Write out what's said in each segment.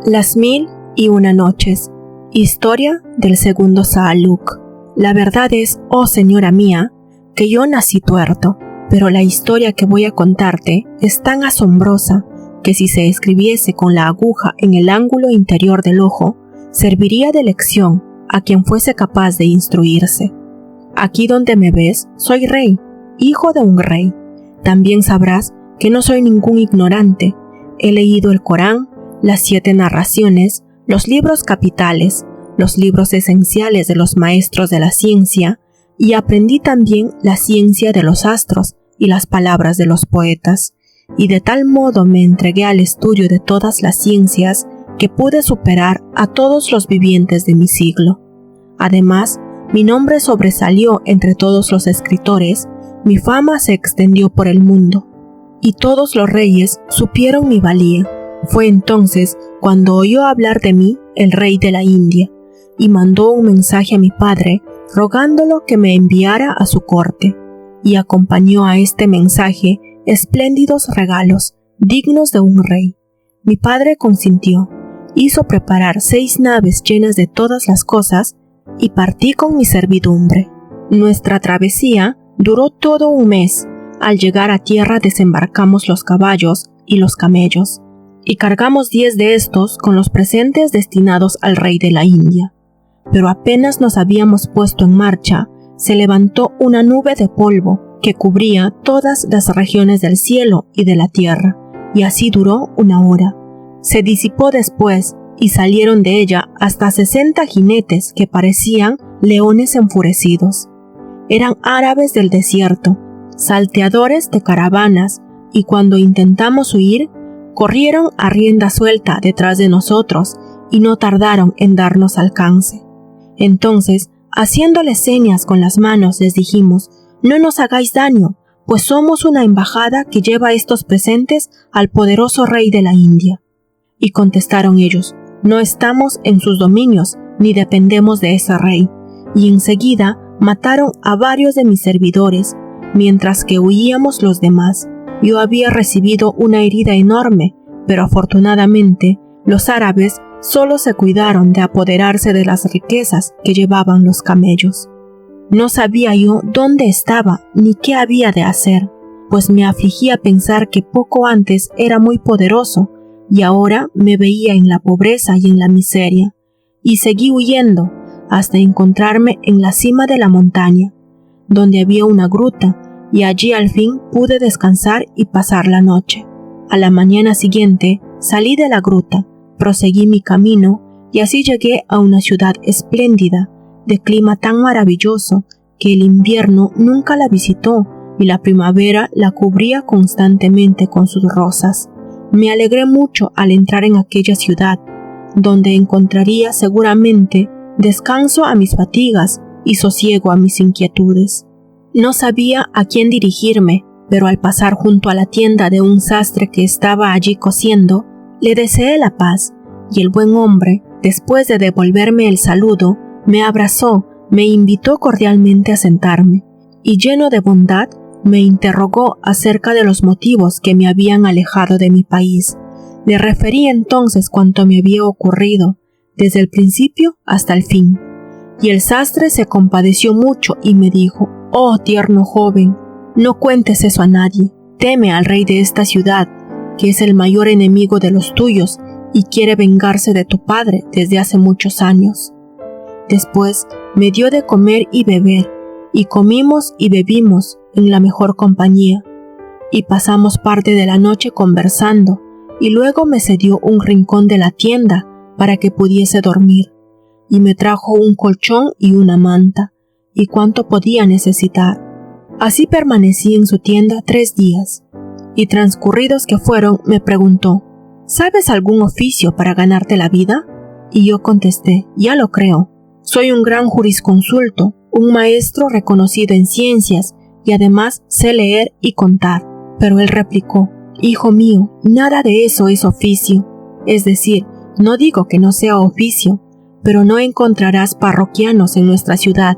Las 1001 noches. Historia del segundo Saaluk. La verdad es, oh señora mía, que yo nací tuerto, pero la historia que voy a contarte es tan asombrosa que si se escribiese con la aguja en el ángulo interior del ojo, serviría de lección a quien fuese capaz de instruirse. Aquí donde me ves, soy rey, hijo de un rey. También sabrás que no soy ningún ignorante. He leído el Corán, las 7 narraciones, los libros capitales, los libros esenciales de los maestros de la ciencia, y aprendí también la ciencia de los astros y las palabras de los poetas, y de tal modo me entregué al estudio de todas las ciencias que pude superar a todos los vivientes de mi siglo. Además, mi nombre sobresalió entre todos los escritores, mi fama se extendió por el mundo, y todos los reyes supieron mi valía. Fue entonces cuando oyó hablar de mí el rey de la India, y mandó un mensaje a mi padre, rogándolo que me enviara a su corte, y acompañó a este mensaje espléndidos regalos, dignos de un rey. Mi padre consintió, hizo preparar 6 naves llenas de todas las cosas, y partí con mi servidumbre. Nuestra travesía duró todo un mes. Al llegar a tierra desembarcamos los caballos y los camellos, y cargamos 10 de estos con los presentes destinados al rey de la India. Pero apenas nos habíamos puesto en marcha, se levantó una nube de polvo que cubría todas las regiones del cielo y de la tierra, y así duró 1 hora. Se disipó después, y salieron de ella hasta 60 jinetes que parecían leones enfurecidos. Eran árabes del desierto, salteadores de caravanas, y cuando intentamos huir, corrieron a rienda suelta detrás de nosotros y no tardaron en darnos alcance. Entonces, haciéndoles señas con las manos, les dijimos: «No nos hagáis daño, pues somos una embajada que lleva estos presentes al poderoso rey de la India». Y contestaron ellos: «No estamos en sus dominios, ni dependemos de ese rey». Y enseguida mataron a varios de mis servidores, mientras que huíamos los demás. Yo había recibido una herida enorme, pero afortunadamente los árabes solo se cuidaron de apoderarse de las riquezas que llevaban los camellos. No sabía yo dónde estaba ni qué había de hacer, pues me afligía pensar que poco antes era muy poderoso y ahora me veía en la pobreza y en la miseria, y seguí huyendo hasta encontrarme en la cima de la montaña, donde había una gruta, y allí al fin pude descansar y pasar la noche. A la mañana siguiente salí de la gruta, proseguí mi camino y así llegué a una ciudad espléndida, de clima tan maravilloso que el invierno nunca la visitó y la primavera la cubría constantemente con sus rosas. Me alegré mucho al entrar en aquella ciudad, donde encontraría seguramente descanso a mis fatigas y sosiego a mis inquietudes. No sabía a quién dirigirme, pero al pasar junto a la tienda de un sastre que estaba allí cosiendo, le deseé la paz, y el buen hombre, después de devolverme el saludo, me abrazó, me invitó cordialmente a sentarme, y lleno de bondad, me interrogó acerca de los motivos que me habían alejado de mi país. Le referí entonces cuanto me había ocurrido, desde el principio hasta el fin, y el sastre se compadeció mucho y me dijo: «Oh tierno joven, no cuentes eso a nadie. Teme al rey de esta ciudad, que es el mayor enemigo de los tuyos y quiere vengarse de tu padre desde hace muchos años». Después me dio de comer y beber, y comimos y bebimos en la mejor compañía, y pasamos parte de la noche conversando, y luego me cedió un rincón de la tienda para que pudiese dormir, y me trajo un colchón y una manta, y cuanto podía necesitar. Así permanecí en su tienda 3 días, y transcurridos que fueron, me preguntó: «¿Sabes algún oficio para ganarte la vida?». Y yo contesté: «Ya lo creo. Soy un gran jurisconsulto, un maestro reconocido en ciencias, y además sé leer y contar». Pero él replicó: «Hijo mío, nada de eso es oficio. Es decir, no digo que no sea oficio, pero no encontrarás parroquianos en nuestra ciudad.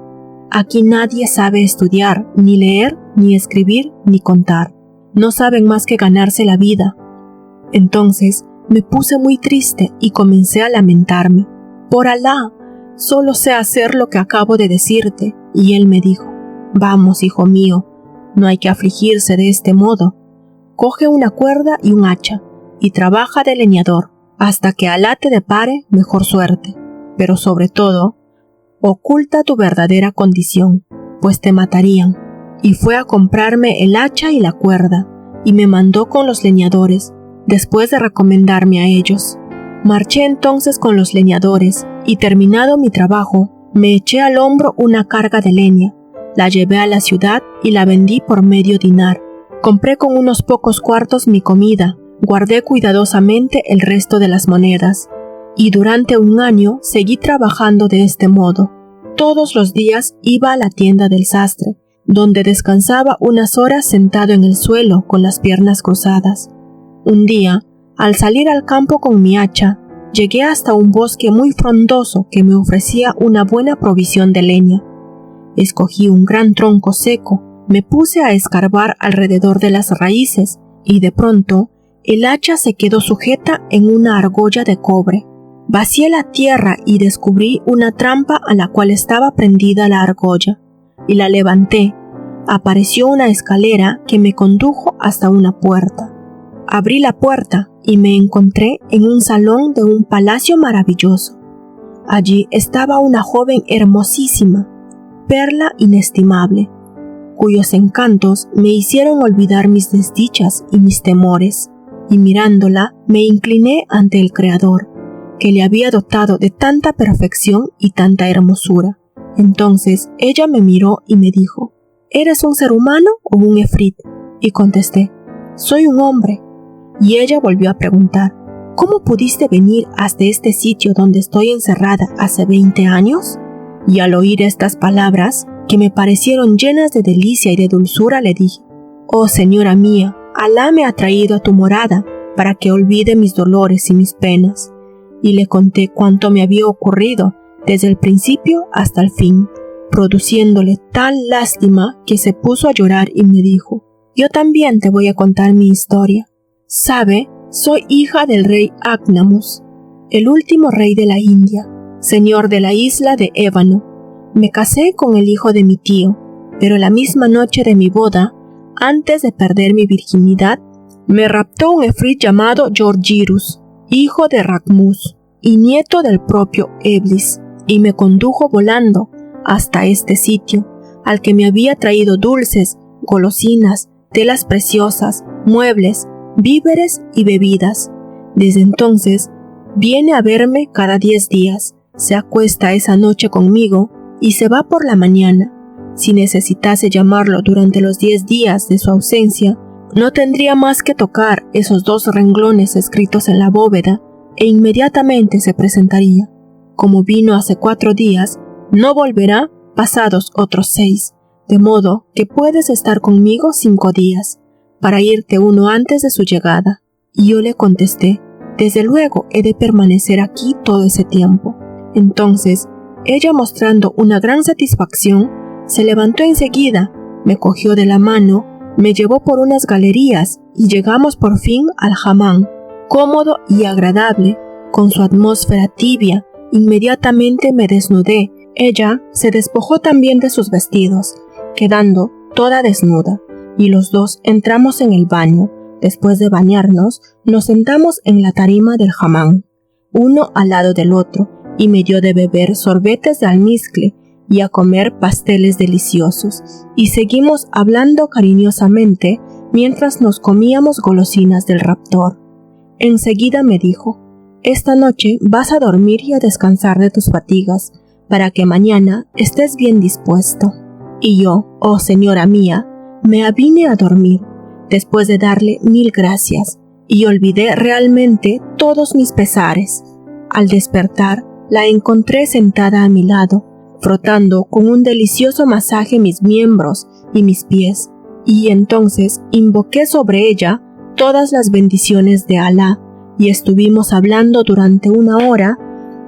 Aquí nadie sabe estudiar, ni leer, ni escribir, ni contar. No saben más que ganarse la vida». Entonces Me puse muy triste y comencé a lamentarme. Por Alá, solo sé hacer lo que acabo de decirte. Y él me dijo: vamos, hijo mío, no hay que afligirse de este modo. Coge una cuerda y un hacha y trabaja de leñador hasta que Alá te depare mejor suerte. Pero sobre todo, oculta tu verdadera condición, pues te matarían. Y fue a comprarme el hacha y la cuerda, y me mandó con los leñadores, después de recomendarme a ellos. Marché entonces con los leñadores, y terminado mi trabajo, me eché al hombro una carga de leña, la llevé a la ciudad y la vendí por medio dinar. Compré con unos pocos cuartos mi comida, guardé cuidadosamente el resto de las monedas, y durante un año seguí trabajando de este modo. Todos los días iba a la tienda del sastre, donde descansaba unas horas sentado en el suelo con las piernas cruzadas. Un día, al salir al campo con mi hacha, llegué hasta un bosque muy frondoso que me ofrecía una buena provisión de leña. Escogí un gran tronco seco, me puse a escarbar alrededor de las raíces y de pronto el hacha se quedó sujeta en una argolla de cobre. Vacié la tierra y descubrí una trampa a la cual estaba prendida la argolla, y la levanté. Apareció una escalera que me condujo hasta una puerta. Abrí la puerta y me encontré en un salón de un palacio maravilloso. Allí estaba una joven hermosísima, perla inestimable, cuyos encantos me hicieron olvidar mis desdichas y mis temores, y mirándola me incliné ante el Creador, que le había dotado de tanta perfección y tanta hermosura. Entonces ella me miró y me dijo: ¿eres un ser humano o un efrit? Y contesté: soy un hombre. Y ella volvió a preguntar: ¿cómo pudiste venir hasta este sitio donde estoy encerrada hace 20 años? Y al oír estas palabras, que me parecieron llenas de delicia y de dulzura, le dije: oh señora mía, Alá me ha traído a tu morada para que olvide mis dolores y mis penas. Y le conté cuánto me había ocurrido desde el principio hasta el fin, produciéndole tal lástima que se puso a llorar y me dijo: yo también te voy a contar mi historia. Sabe, soy hija del rey Agnamus, el último rey de la India, señor de la isla de Ébano. Me casé con el hijo de mi tío, pero la misma noche de mi boda, antes de perder mi virginidad, me raptó un efrit llamado Georgirus, hijo de Racmus y nieto del propio Eblis, y me condujo volando hasta este sitio, al que me había traído dulces, golosinas, telas preciosas, muebles, víveres y bebidas. Desde entonces viene a verme cada 10 días, se acuesta esa noche conmigo y se va por la mañana. Si necesitase llamarlo durante los 10 días de su ausencia, no tendría más que tocar esos 2 renglones escritos en la bóveda e inmediatamente se presentaría. Como vino hace 4 días, no volverá pasados otros 6, de modo que puedes estar conmigo 5 días, para irte uno antes de su llegada. Y yo le contesté: desde luego he de permanecer aquí todo ese tiempo. Entonces, ella, mostrando una gran satisfacción, se levantó enseguida, me cogió de la mano, me llevó por unas galerías y llegamos por fin al hamán, cómodo y agradable, con su atmósfera tibia. Inmediatamente me desnudé. Ella se despojó también de sus vestidos, quedando toda desnuda, y los dos entramos en el baño. Después de bañarnos, nos sentamos en la tarima del hamán, uno al lado del otro, y me dio de beber sorbetes de almizcle y a comer pasteles deliciosos, y seguimos hablando cariñosamente mientras nos comíamos golosinas del raptor. Enseguida me dijo: esta noche vas a dormir y a descansar de tus fatigas, para que mañana estés bien dispuesto. Y yo, oh señora mía, me avine a dormir, después de darle 1000 gracias, y olvidé realmente todos mis pesares. Al despertar, la encontré sentada a mi lado, frotando con un delicioso masaje mis miembros y mis pies, y entonces invoqué sobre ella todas las bendiciones de Alá, y estuvimos hablando durante 1 hora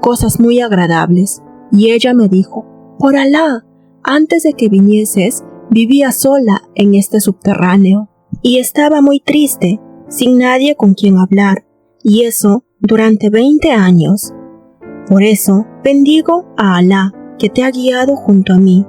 cosas muy agradables, y ella me dijo: por Alá, antes de que vinieses, vivía sola en este subterráneo, y estaba muy triste, sin nadie con quien hablar, y eso durante 20 años. Por eso bendigo a Alá, que te ha guiado junto a mí.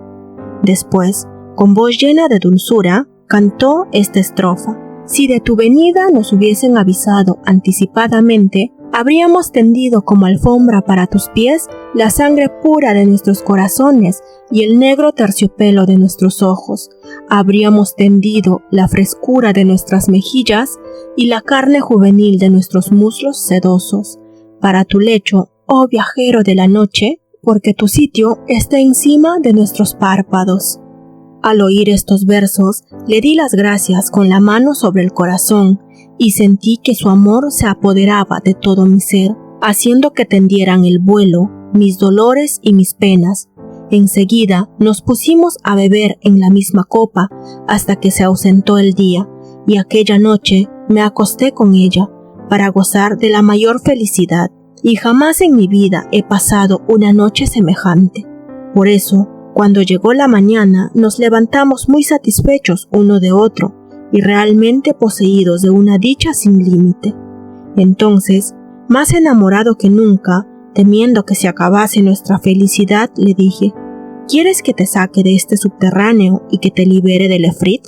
Después, con voz llena de dulzura, cantó esta estrofa. Si de tu venida nos hubiesen avisado anticipadamente, habríamos tendido como alfombra para tus pies la sangre pura de nuestros corazones y el negro terciopelo de nuestros ojos. Habríamos tendido la frescura de nuestras mejillas y la carne juvenil de nuestros muslos sedosos para tu lecho, oh viajero de la noche, porque tu sitio está encima de nuestros párpados. Al oír estos versos, le di las gracias con la mano sobre el corazón y sentí que su amor se apoderaba de todo mi ser, haciendo que tendieran el vuelo mis dolores y mis penas. Enseguida nos pusimos a beber en la misma copa hasta que se ausentó el día, y aquella noche me acosté con ella para gozar de la mayor felicidad, y jamás en mi vida he pasado una noche semejante. Por eso, cuando llegó la mañana, nos levantamos muy satisfechos uno de otro y realmente poseídos de una dicha sin límite. Entonces, más enamorado que nunca, temiendo que se acabase nuestra felicidad, le dije: ¿quieres que te saque de este subterráneo y que te libere del efrit?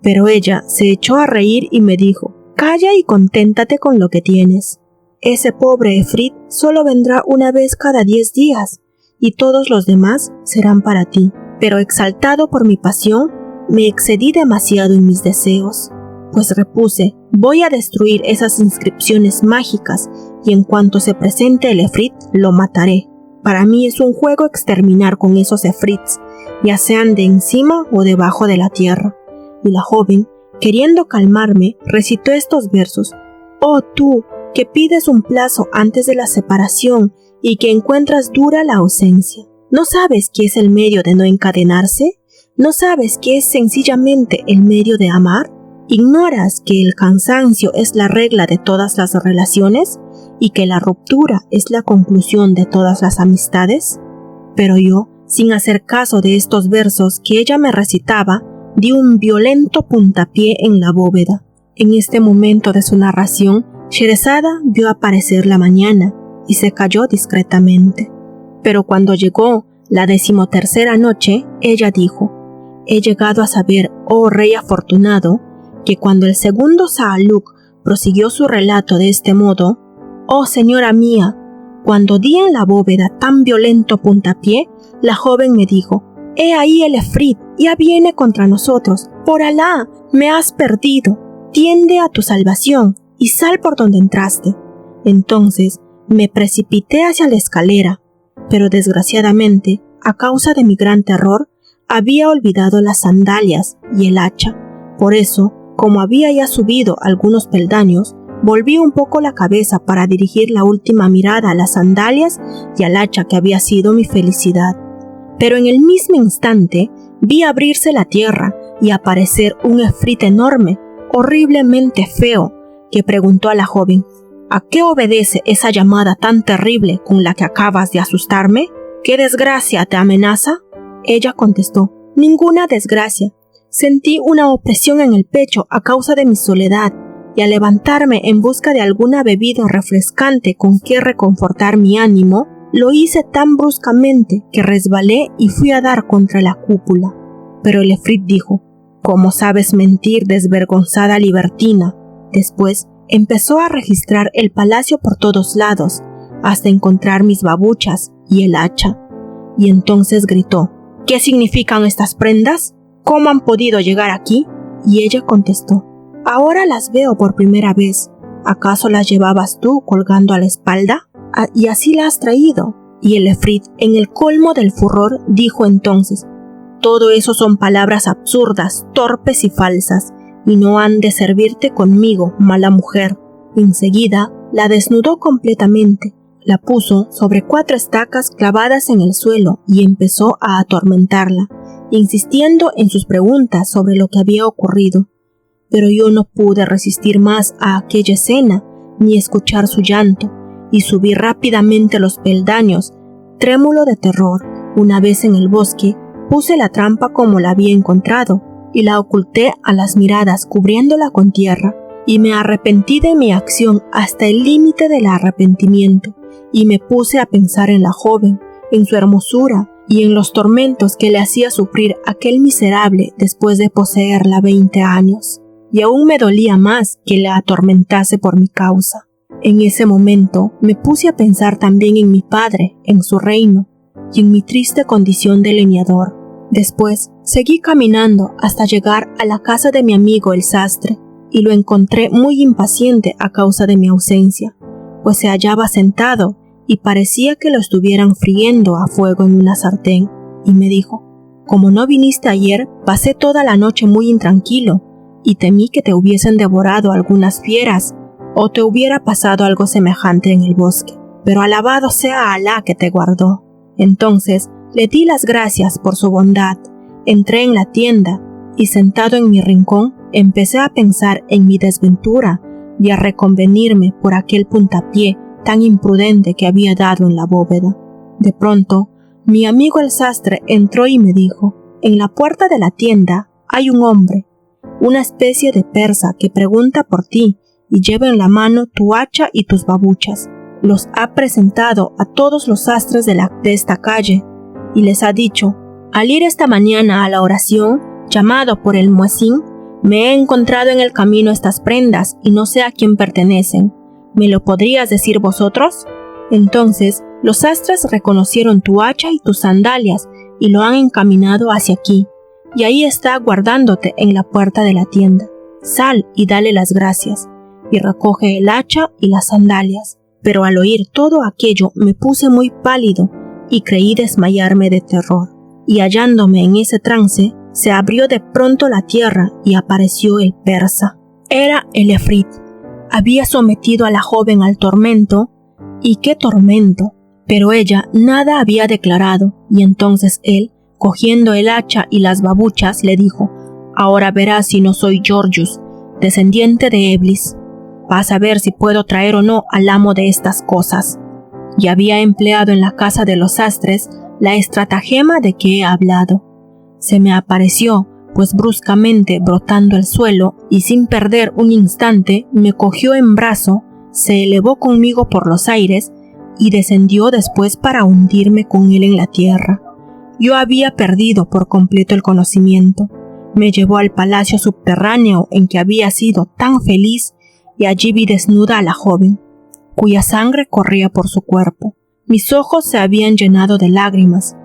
Pero ella se echó a reír y me dijo: calla y conténtate con lo que tienes. Ese pobre efrit solo vendrá una vez cada 10 días, y todos los demás serán para ti. Pero exaltado por mi pasión, me excedí demasiado en mis deseos, pues repuse: voy a destruir esas inscripciones mágicas, y en cuanto se presente el efrit, lo mataré. Para mí es un juego exterminar con esos efrits, ya sean de encima o debajo de la tierra. Y la joven, queriendo calmarme, recitó estos versos: oh tú, que pides un plazo antes de la separación y que encuentras dura la ausencia. ¿No sabes qué es el medio de no encadenarse? ¿No sabes qué es sencillamente el medio de amar? ¿Ignoras que el cansancio es la regla de todas las relaciones y que la ruptura es la conclusión de todas las amistades? Pero yo, sin hacer caso de estos versos que ella me recitaba, di un violento puntapié en la bóveda. En este momento de su narración, Sherezada vio aparecer la mañana y se calló discretamente. Pero cuando llegó la 13ª noche, ella dijo: he llegado a saber, oh rey afortunado, que cuando el segundo Saaluk prosiguió su relato de este modo: oh señora mía, cuando di en la bóveda tan violento puntapié, la joven me dijo: he ahí el efrit, ya viene contra nosotros. Por Alá, me has perdido. Tiende a tu salvación y sal por donde entraste. Entonces me precipité hacia la escalera, pero desgraciadamente, a causa de mi gran terror, había olvidado las sandalias y el hacha. Por eso, como había ya subido algunos peldaños, volví un poco la cabeza para dirigir la última mirada a las sandalias y al hacha que había sido mi felicidad. Pero en el mismo instante vi abrirse la tierra y aparecer un efrit enorme, horriblemente feo, que preguntó a la joven: ¿a qué obedece esa llamada tan terrible con la que acabas de asustarme? ¿Qué desgracia te amenaza? Ella contestó: ninguna desgracia. Sentí una opresión en el pecho a causa de mi soledad, y al levantarme en busca de alguna bebida refrescante con que reconfortar mi ánimo, lo hice tan bruscamente que resbalé y fui a dar contra la cúpula. Pero el efrit dijo: ¿cómo sabes mentir, desvergonzada libertina? Después empezó a registrar el palacio por todos lados, hasta encontrar mis babuchas y el hacha. Y entonces gritó: ¿qué significan estas prendas? ¿Cómo han podido llegar aquí? Y ella contestó: ahora las veo por primera vez. ¿Acaso las llevabas tú colgando a la espalda? ¿Y así las has traído? Y el efrit, en el colmo del furor, dijo entonces: todo eso son palabras absurdas, torpes y falsas, y no han de servirte conmigo, mala mujer. Enseguida la desnudó completamente, la puso sobre 4 estacas clavadas en el suelo y empezó a atormentarla, insistiendo en sus preguntas sobre lo que había ocurrido. Pero yo no pude resistir más a aquella escena, ni escuchar su llanto, y subí rápidamente los peldaños, trémulo de terror. Una vez en el bosque, puse la trampa como la había encontrado, y la oculté a las miradas cubriéndola con tierra, y me arrepentí de mi acción hasta el límite del arrepentimiento, y me puse a pensar en la joven, en su hermosura y en los tormentos que le hacía sufrir aquel miserable después de poseerla 20 años. Y aún me dolía más que la atormentase por mi causa. En ese momento me puse a pensar también en mi padre, en su reino, y en mi triste condición de leñador. Después seguí caminando hasta llegar a la casa de mi amigo el sastre, y lo encontré muy impaciente a causa de mi ausencia, pues se hallaba sentado y parecía que lo estuvieran friendo a fuego en una sartén, y me dijo: «Como no viniste ayer, pasé toda la noche muy intranquilo, y temí que te hubiesen devorado algunas fieras, o te hubiera pasado algo semejante en el bosque. Pero alabado sea Alá que te guardó». Entonces le di las gracias por su bondad, entré en la tienda, y sentado en mi rincón, empecé a pensar en mi desventura y a reconvenirme por aquel puntapié tan imprudente que había dado en la bóveda. De pronto, mi amigo el sastre entró y me dijo: «En la puerta de la tienda hay un hombre, una especie de persa que pregunta por ti y lleva en la mano tu hacha y tus babuchas. Los ha presentado a todos los sastres de esta calle y les ha dicho: al ir esta mañana a la oración, llamado por el muezín, me he encontrado en el camino estas prendas y no sé a quién pertenecen. ¿Me lo podrías decir vosotros?». Entonces los sastres reconocieron tu hacha y tus sandalias y lo han encaminado hacia aquí, y ahí está guardándote en la puerta de la tienda. Sal y dale las gracias, y recoge el hacha y las sandalias. Pero al oír todo aquello me puse muy pálido y creí desmayarme de terror. Y hallándome en ese trance, se abrió de pronto la tierra y apareció el persa. Era el efrit. Había sometido a la joven al tormento, y qué tormento, pero ella nada había declarado, y entonces él, cogiendo el hacha y las babuchas, le dijo: «Ahora verás si no soy Georgius, descendiente de Eblis. Vas a ver si puedo traer o no al amo de estas cosas». Y había empleado en la casa de los sastres la estratagema de que he hablado. Se me apareció, pues bruscamente brotando al suelo y sin perder un instante me cogió en brazo, se elevó conmigo por los aires y descendió después para hundirme con él en la tierra. Yo había perdido por completo el conocimiento. Me llevó al palacio subterráneo en que había sido tan feliz y allí vi desnuda a la joven, cuya sangre corría por su cuerpo. Mis ojos se habían llenado de lágrimas.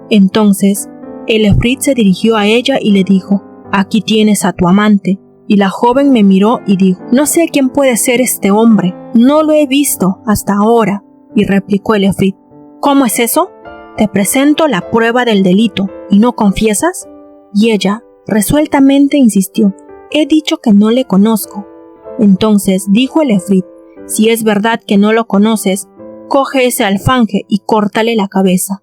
Entonces el efrit se dirigió a ella y le dijo: «Aquí tienes a tu amante». Y la joven me miró y dijo: «No sé quién puede ser este hombre, no lo he visto hasta ahora». Y replicó el efrit: «¿Cómo es eso? Te presento la prueba del delito, ¿y no confiesas?». Y ella resueltamente insistió: «He dicho que no le conozco». Entonces dijo el efrit: «Si es verdad que no lo conoces, coge ese alfanje y córtale la cabeza».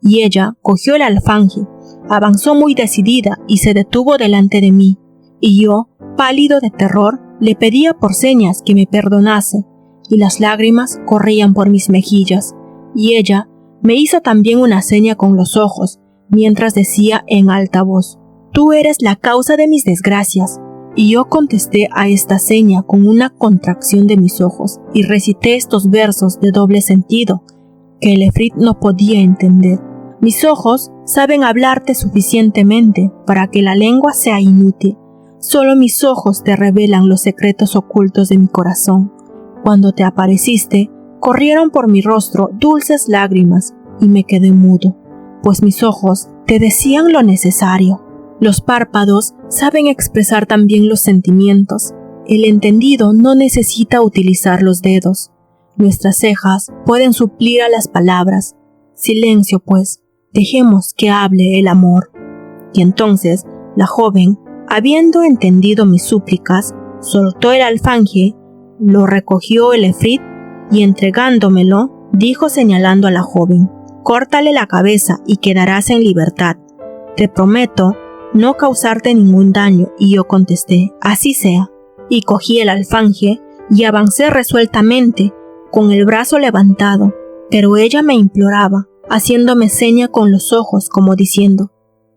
Y ella cogió el alfanje, avanzó muy decidida y se detuvo delante de mí, y yo, pálido de terror, le pedía por señas que me perdonase, y las lágrimas corrían por mis mejillas, y ella me hizo también una seña con los ojos, mientras decía en alta voz: «Tú eres la causa de mis desgracias». Y yo contesté a esta seña con una contracción de mis ojos, y recité estos versos de doble sentido, que el efrit no podía entender. Mis ojos saben hablarte suficientemente para que la lengua sea inútil. Solo mis ojos te revelan los secretos ocultos de mi corazón. Cuando te apareciste, corrieron por mi rostro dulces lágrimas y me quedé mudo, pues mis ojos te decían lo necesario. Los párpados saben expresar también los sentimientos. El entendido no necesita utilizar los dedos. Nuestras cejas pueden suplir a las palabras. Silencio, pues, dejemos que hable el amor. Y entonces la joven, habiendo entendido mis súplicas, soltó el alfanje, lo recogió el efrit y entregándomelo, dijo señalando a la joven: «Córtale la cabeza y quedarás en libertad. Te prometo no causarte ningún daño». Y yo contesté: «Así sea». Y cogí el alfanje y avancé resueltamente, con el brazo levantado, pero ella me imploraba, haciéndome seña con los ojos como diciendo: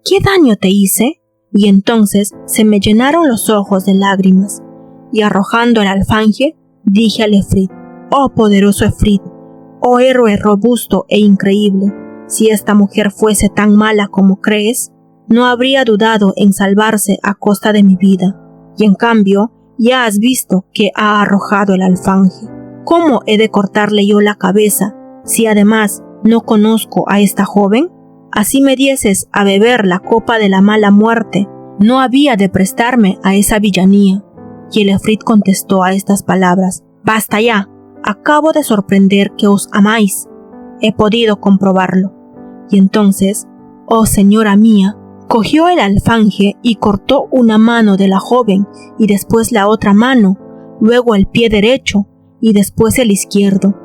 «¿Qué daño te hice?». Y entonces se me llenaron los ojos de lágrimas, y arrojando el alfanje, dije al efrit: «Oh poderoso efrit, oh héroe robusto e increíble, si esta mujer fuese tan mala como crees, no habría dudado en salvarse a costa de mi vida, y en cambio ya has visto que ha arrojado el alfanje. ¿Cómo he de cortarle yo la cabeza si además no conozco a esta joven? Así me dieses a beber la copa de la mala muerte, no había de prestarme a esa villanía». Y el efrit contestó a estas palabras: «Basta ya, acabo de sorprender que os amáis, he podido comprobarlo». Y entonces, oh señora mía, cogió el alfanje y cortó una mano de la joven y después la otra mano, luego el pie derecho y después el izquierdo.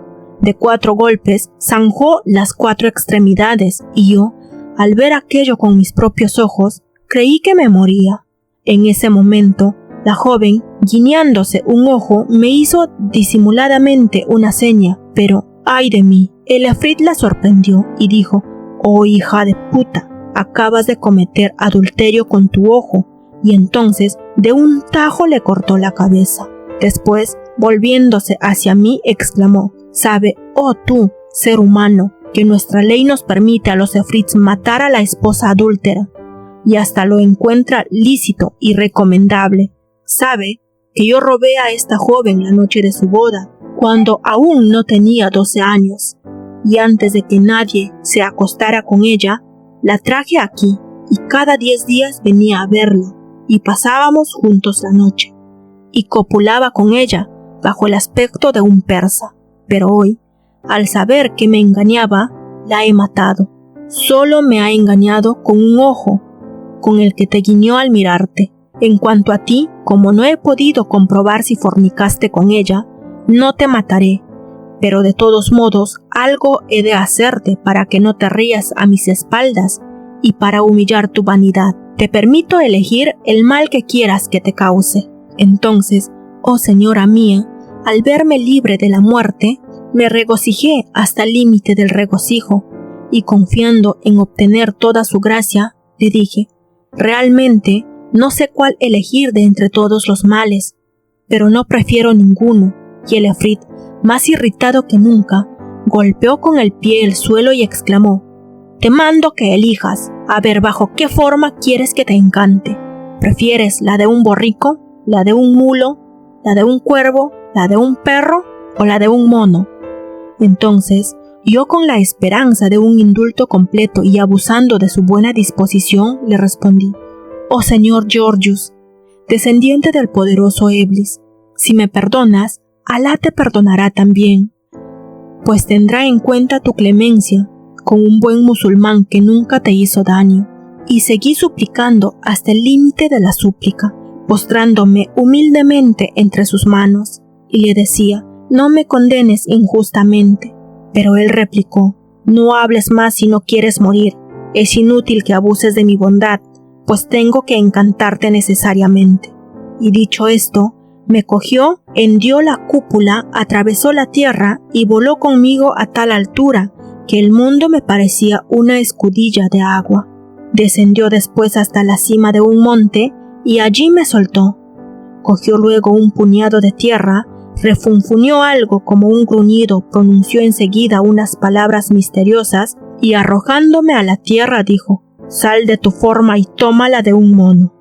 De 4 golpes zanjó las 4 extremidades y yo, al ver aquello con mis propios ojos, creí que me moría. En ese momento, la joven, guiñándose un ojo, me hizo disimuladamente una seña, pero ¡ay de mí! El efrit la sorprendió y dijo: «Oh hija de puta, acabas de cometer adulterio con tu ojo», y entonces de un tajo le cortó la cabeza. Después, volviéndose hacia mí, exclamó: «¿Sabe, oh tú, ser humano, que nuestra ley nos permite a los efrits matar a la esposa adúltera, y hasta lo encuentra lícito y recomendable? ¿Sabe que yo robé a esta joven la noche de su boda, cuando aún no tenía 12 años, y antes de que nadie se acostara con ella, la traje aquí, y cada 10 días venía a verla, y pasábamos juntos la noche, y copulaba con ella bajo el aspecto de un persa? Pero hoy, al saber que me engañaba, la he matado. Solo me ha engañado con un ojo, con el que te guiñó al mirarte. En cuanto a ti, como no he podido comprobar si fornicaste con ella, no te mataré, pero de todos modos algo he de hacerte para que no te rías a mis espaldas y para humillar tu vanidad. Te permito elegir el mal que quieras que te cause». Entonces, oh señora mía, al verme libre de la muerte, me regocijé hasta el límite del regocijo, y confiando en obtener toda su gracia, le dije: «Realmente, no sé cuál elegir de entre todos los males, pero no prefiero ninguno». Y el efrit, más irritado que nunca, golpeó con el pie el suelo y exclamó: «Te mando que elijas, a ver bajo qué forma quieres que te encante. ¿Prefieres la de un borrico, la de un mulo, la de un cuervo, la de un perro o la de un mono?» Entonces, yo, con la esperanza de un indulto completo y abusando de su buena disposición, le respondí: «Oh señor Georgius, descendiente del poderoso Eblis, si me perdonas, Alá te perdonará también, pues tendrá en cuenta tu clemencia con un buen musulmán que nunca te hizo daño». Y seguí suplicando hasta el límite de la súplica, postrándome humildemente entre sus manos, y le decía: «No me condenes injustamente». Pero él replicó: «No hables más si no quieres morir. Es inútil que abuses de mi bondad, pues tengo que encantarte necesariamente». Y dicho esto, me cogió, hendió la cúpula, atravesó la tierra y voló conmigo a tal altura que el mundo me parecía una escudilla de agua. Descendió después hasta la cima de un monte y allí me soltó. Cogió luego un puñado de tierra, refunfuñó algo como un gruñido, pronunció enseguida unas palabras misteriosas y, arrojándome a la tierra, dijo: «Sal de tu forma y tómala de un mono».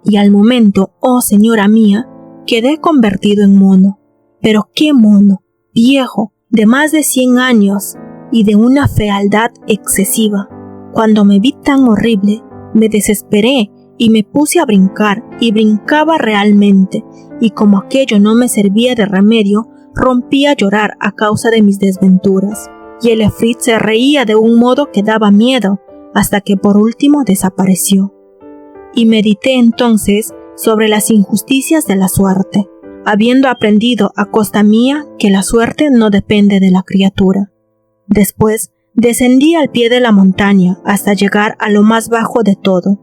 Y al momento, oh señora mía, quedé convertido en mono. Pero qué mono, viejo, de más de 100 años y de una fealdad excesiva. Cuando me vi tan horrible, me desesperé y me puse a brincar, y brincaba realmente, y como aquello no me servía de remedio, rompí a llorar a causa de mis desventuras. Y el efrit se reía de un modo que daba miedo, hasta que por último desapareció. Y medité entonces sobre las injusticias de la suerte, habiendo aprendido a costa mía que la suerte no depende de la criatura. Después descendí al pie de la montaña hasta llegar a lo más bajo de todo,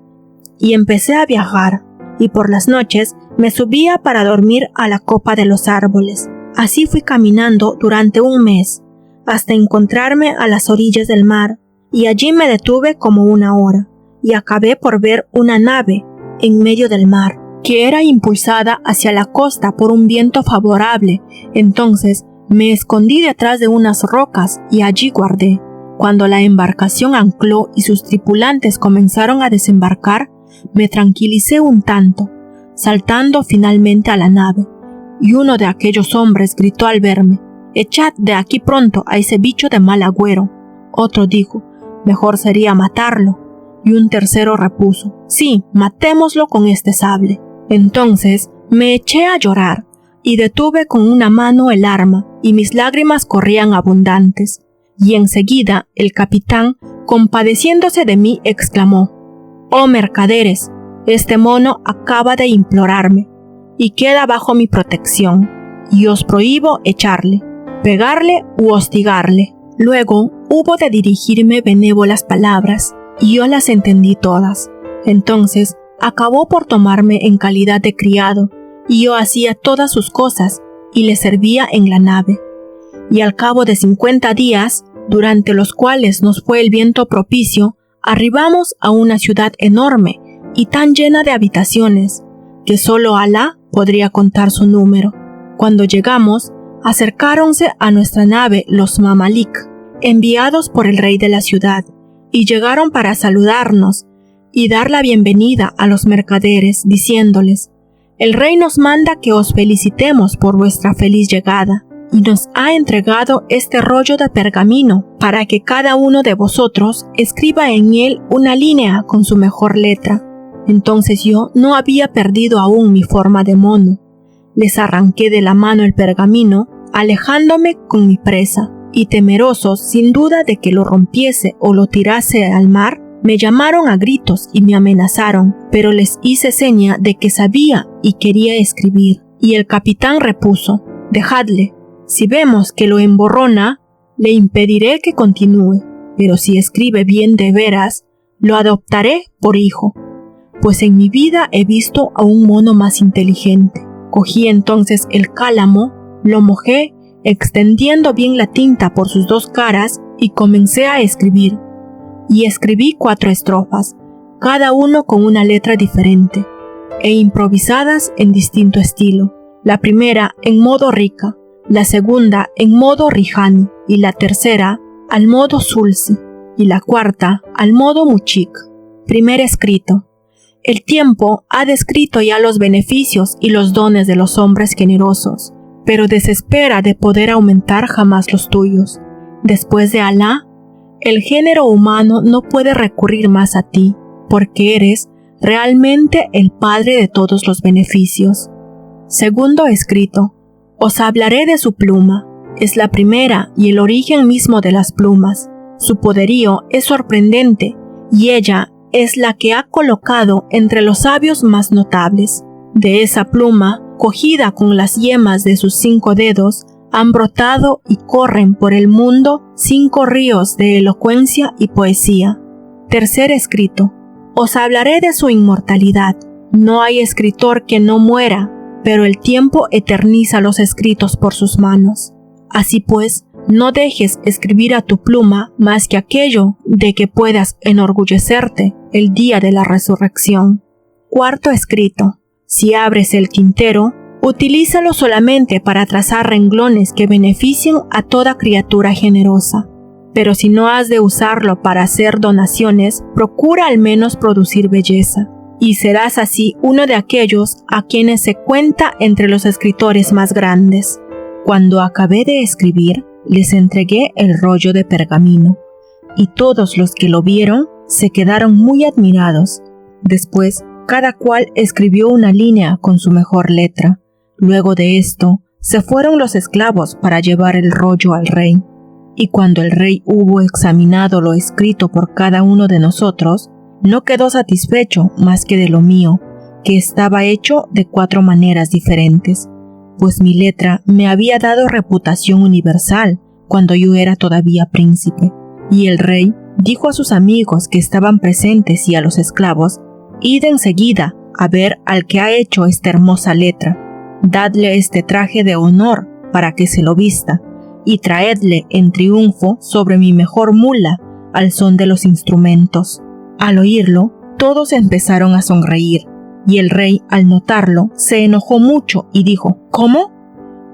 y empecé a viajar, y por las noches me subía para dormir a la copa de los árboles. Así fui caminando durante un mes, hasta encontrarme a las orillas del mar, y allí me detuve como 1 hora, y acabé por ver una nave en medio del mar, que era impulsada hacia la costa por un viento favorable. Entonces me escondí detrás de unas rocas y allí guardé. Cuando la embarcación ancló y sus tripulantes comenzaron a desembarcar, me tranquilicé un tanto, saltando finalmente a la nave, y uno de aquellos hombres gritó al verme: «Echad de aquí pronto a ese bicho de mal agüero». Otro dijo: «Mejor sería matarlo». Y un tercero repuso: «Sí, matémoslo con este sable». Entonces me eché a llorar, y detuve con una mano el arma, y mis lágrimas corrían abundantes. Y enseguida el capitán, compadeciéndose de mí, exclamó: «Oh mercaderes, este mono acaba de implorarme, y queda bajo mi protección, y os prohíbo echarle, pegarle u hostigarle». Luego hubo de dirigirme benévolas palabras, y yo las entendí todas. Entonces acabó por tomarme en calidad de criado, y yo hacía todas sus cosas, y le servía en la nave. Y al cabo de 50 días, durante los cuales nos fue el viento propicio, arribamos a una ciudad enorme y tan llena de habitaciones, que solo Alá podría contar su número. Cuando llegamos, acercáronse a nuestra nave los mamalik, enviados por el rey de la ciudad, y llegaron para saludarnos y dar la bienvenida a los mercaderes, diciéndoles: «El rey nos manda que os felicitemos por vuestra feliz llegada, y nos ha entregado este rollo de pergamino para que cada uno de vosotros escriba en él una línea con su mejor letra». Entonces yo no había perdido aún mi forma de mono. Les arranqué de la mano el pergamino, alejándome con mi presa, y temerosos sin duda de que lo rompiese o lo tirase al mar, me llamaron a gritos y me amenazaron, pero les hice seña de que sabía y quería escribir. Y el capitán repuso: «Dejadle. Si vemos que lo emborrona, le impediré que continúe, pero si escribe bien de veras, lo adoptaré por hijo, pues en mi vida he visto a un mono más inteligente». Cogí entonces el cálamo, lo mojé, extendiendo bien la tinta por sus dos caras, y comencé a escribir. Y escribí 4 estrofas, cada uno con una letra diferente, e improvisadas en distinto estilo. La primera en modo rica, la segunda en modo rihani, y la tercera al modo sulsi, y la cuarta al modo muchik. Primer escrito. El tiempo ha descrito ya los beneficios y los dones de los hombres generosos, pero desespera de poder aumentar jamás los tuyos. Después de Alá, el género humano no puede recurrir más a ti, porque eres realmente el Padre de todos los beneficios. Segundo escrito. Os hablaré de su pluma. Es la primera y el origen mismo de las plumas. Su poderío es sorprendente, y ella es la que ha colocado entre los sabios más notables. De esa pluma, cogida con las yemas de sus 5 dedos, han brotado y corren por el mundo 5 ríos de elocuencia y poesía. Tercer escrito. Os hablaré de su inmortalidad. No hay escritor que no muera, pero el tiempo eterniza los escritos por sus manos. Así pues, no dejes escribir a tu pluma más que aquello de que puedas enorgullecerte el día de la resurrección. Cuarto escrito. Si abres el tintero, utilízalo solamente para trazar renglones que beneficien a toda criatura generosa. Pero si no has de usarlo para hacer donaciones, procura al menos producir belleza, y serás así uno de aquellos a quienes se cuenta entre los escritores más grandes. Cuando acabé de escribir, les entregué el rollo de pergamino, y todos los que lo vieron se quedaron muy admirados. Después, cada cual escribió una línea con su mejor letra. Luego de esto, se fueron los esclavos para llevar el rollo al rey. Y cuando el rey hubo examinado lo escrito por cada uno de nosotros, no quedó satisfecho más que de lo mío, que estaba hecho de 4 maneras diferentes, pues mi letra me había dado reputación universal cuando yo era todavía príncipe. Y el rey dijo a sus amigos que estaban presentes y a los esclavos: «Id enseguida a ver al que ha hecho esta hermosa letra. Dadle este traje de honor para que se lo vista, y traedle en triunfo sobre mi mejor mula al son de los instrumentos». Al oírlo, todos empezaron a sonreír, Y el rey, al notarlo, se enojó mucho y dijo: ¿Cómo?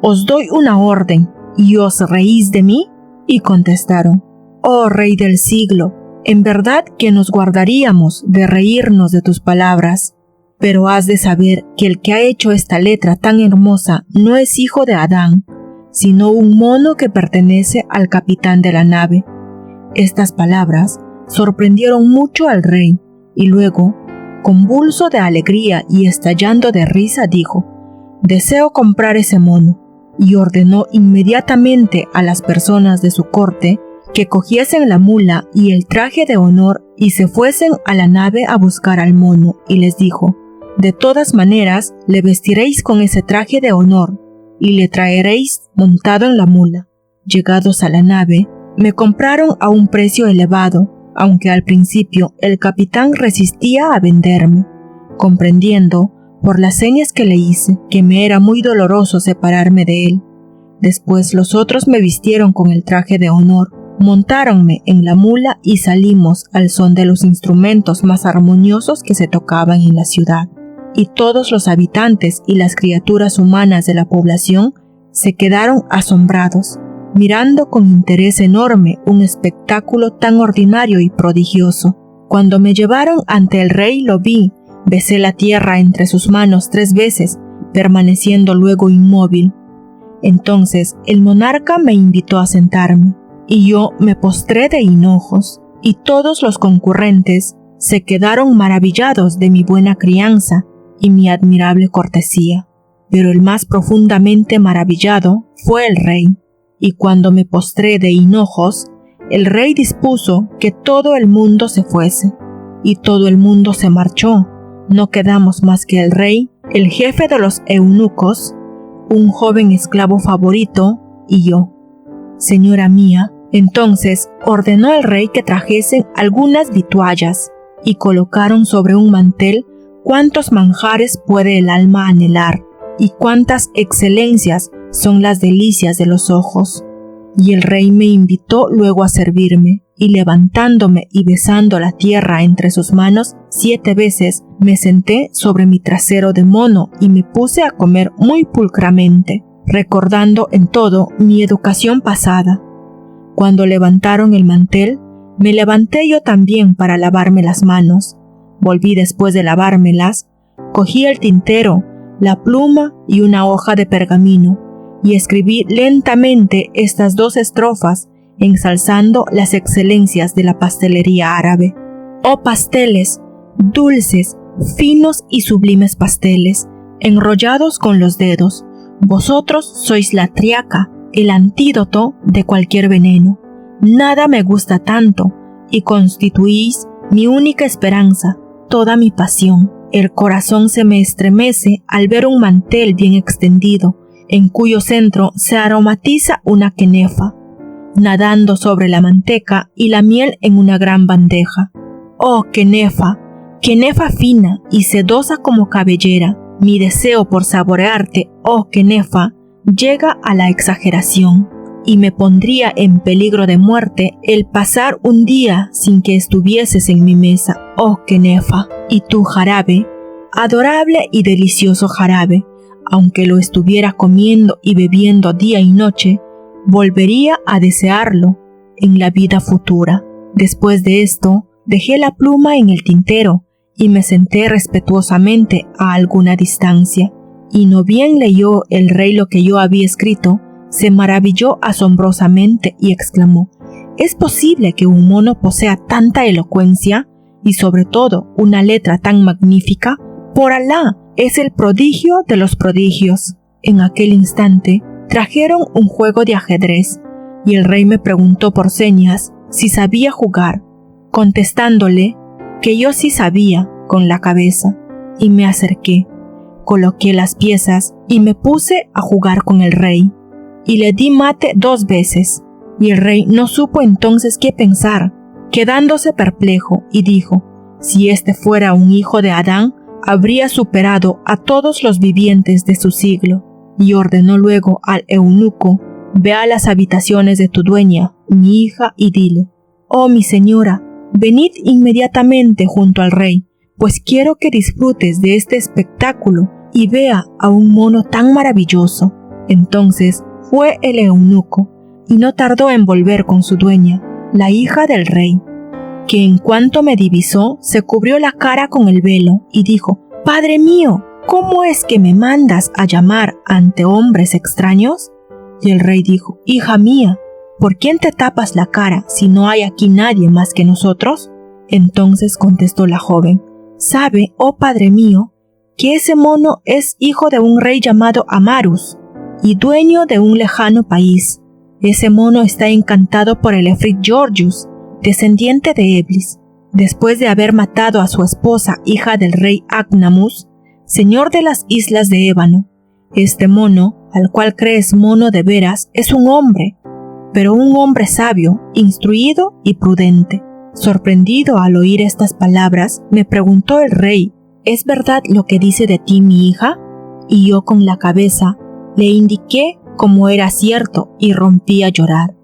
¿Os doy una orden y os reís de mí? Y contestaron: Oh rey del siglo, en verdad que nos guardaríamos de reírnos de tus palabras. Pero has de saber que el que ha hecho esta letra tan hermosa no es hijo de Adán, sino un mono que pertenece al capitán de la nave. Estas palabras sorprendieron mucho al rey, y luego, convulso de alegría y estallando de risa, dijo: Deseo comprar ese mono, y ordenó inmediatamente a las personas de su corte que cogiesen la mula y el traje de honor y se fuesen a la nave a buscar al mono, y les dijo: De todas maneras, le vestiréis con ese traje de honor y le traeréis montado en la mula. Llegados a la nave, me compraron a un precio elevado, aunque al principio el capitán resistía a venderme, comprendiendo, por las señas que le hice, que me era muy doloroso separarme de él. Después los otros me vistieron con el traje de honor, montáronme en la mula y salimos al son de los instrumentos más armoniosos que se tocaban en la ciudad. Y todos los habitantes y las criaturas humanas de la población se quedaron asombrados, mirando con interés enorme un espectáculo tan ordinario y prodigioso. Cuando me llevaron ante el rey lo vi, besé la tierra entre sus manos 3 veces, permaneciendo luego inmóvil. Entonces el monarca me invitó a sentarme, y yo me postré de hinojos, y todos los concurrentes se quedaron maravillados de mi buena crianza y mi admirable cortesía. Pero el más profundamente maravillado fue el rey, y cuando me postré de hinojos, el rey dispuso que todo el mundo se fuese, y todo el mundo se marchó. No quedamos más que el rey, el jefe de los eunucos, un joven esclavo favorito y yo. Señora mía, entonces ordenó el rey que trajesen algunas vituallas, y colocaron sobre un mantel cuántos manjares puede el alma anhelar, y cuántas excelencias son las delicias de los ojos. Y el rey me invitó luego a servirme, y levantándome y besando la tierra entre sus manos 7 veces, me senté sobre mi trasero de mono y me puse a comer muy pulcramente, recordando en todo mi educación pasada. Cuando levantaron el mantel, me levanté yo también para lavarme las manos. Volví después de lavármelas, cogí el tintero, la pluma y una hoja de pergamino, y escribí lentamente estas 2 estrofas, ensalzando las excelencias de la pastelería árabe. Oh pasteles, dulces, finos y sublimes pasteles, enrollados con los dedos, vosotros sois la triaca, el antídoto de cualquier veneno. Nada me gusta tanto, y constituís mi única esperanza, toda mi pasión. El corazón se me estremece al ver un mantel bien extendido, en cuyo centro se aromatiza una quenefa, nadando sobre la manteca y la miel en una gran bandeja. Oh quenefa, quenefa fina y sedosa como cabellera, mi deseo por saborearte, oh quenefa, llega a la exageración, y me pondría en peligro de muerte el pasar un día sin que estuvieses en mi mesa, oh quenefa. Y tu jarabe, adorable y delicioso jarabe, aunque lo estuviera comiendo y bebiendo día y noche, volvería a desearlo en la vida futura. Después de esto, dejé la pluma en el tintero y me senté respetuosamente a alguna distancia. Y no bien leyó el rey lo que yo había escrito, se maravilló asombrosamente y exclamó: ¿Es posible que un mono posea tanta elocuencia y sobre todo una letra tan magnífica? Por Alá, es el prodigio de los prodigios. En aquel instante trajeron un juego de ajedrez y el rey me preguntó por señas si sabía jugar, contestándole que yo sí sabía con la cabeza, y me acerqué, coloqué las piezas y me puse a jugar con el rey, y le di mate 2 veces, y el rey no supo entonces qué pensar, quedándose perplejo, y dijo: si este fuera un hijo de Adán, habría superado a todos los vivientes de su siglo. Y ordenó luego al eunuco: ve a las habitaciones de tu dueña, mi hija, y dile: oh mi señora, venid inmediatamente junto al rey, pues quiero que disfrutes de este espectáculo y vea a un mono tan maravilloso. Entonces fue el eunuco, y no tardó en volver con su dueña, la hija del rey, que en cuanto me divisó, se cubrió la cara con el velo y dijo: «Padre mío, ¿cómo es que me mandas a llamar ante hombres extraños?». Y el rey dijo: «Hija mía, ¿por quién te tapas la cara si no hay aquí nadie más que nosotros?». Entonces contestó la joven: «Sabe, oh padre mío, que ese mono es hijo de un rey llamado Amarus y dueño de un lejano país. Ese mono está encantado por el efrit Georgius, descendiente de Eblis, después de haber matado a su esposa, hija del rey Agnamus, señor de las islas de Ébano. Este mono, al cual crees mono de veras, es un hombre, pero un hombre sabio, instruido y prudente». Sorprendido al oír estas palabras, me preguntó el rey: «¿Es verdad lo que dice de ti mi hija?». Y yo con la cabeza le indiqué como era cierto y rompí a llorar.